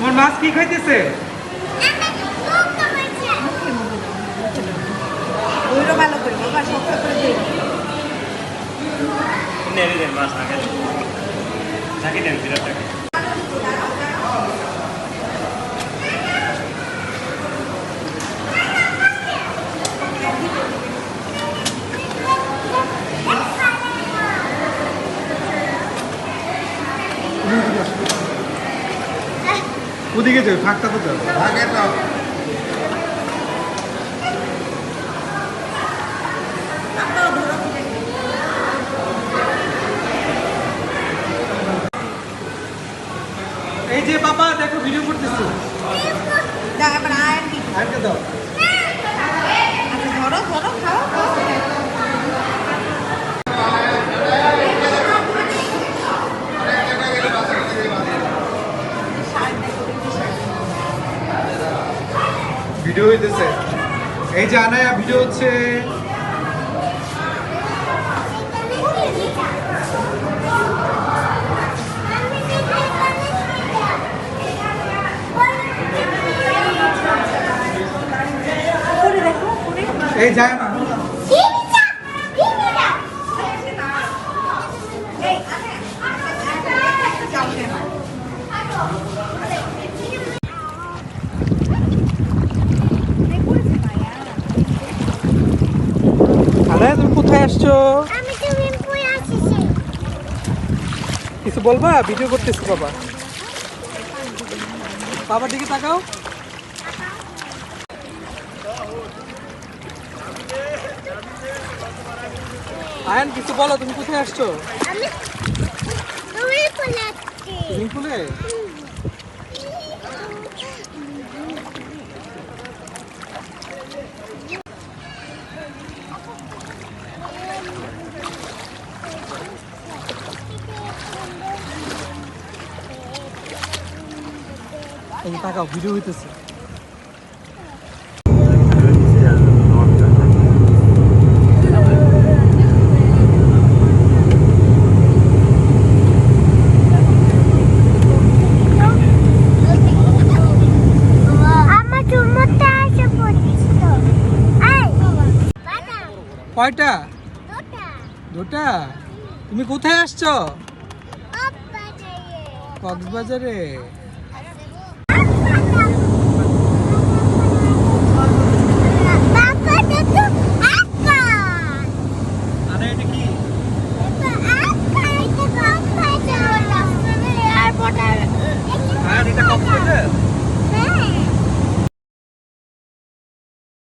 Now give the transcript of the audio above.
তোমার মাছ কি খাইতেছে? ওদিকে যাও, ফাঁকটা তো যাও। এই যে বাবা দেখো ভিডিও করতেছি। আয়নকে দাও। ভিডিও হইতেছে। এই যে আনায়া ভিডিও হচ্ছে। এই যায় না। আনায়া তুমি কোথায় আসছো? কিছু বলবা? ভিডিও করতেছি বাবা। বাবার দিকে তাকাও। আয়ান কিছু বলো, তুমি কোথায় আসছো? সুইমিং পুলে। এই তাকাও, ভিডিও হইতেছে। কয়টা? দুটা। তুমি কোথায় আসছো? কক্সবাজারে।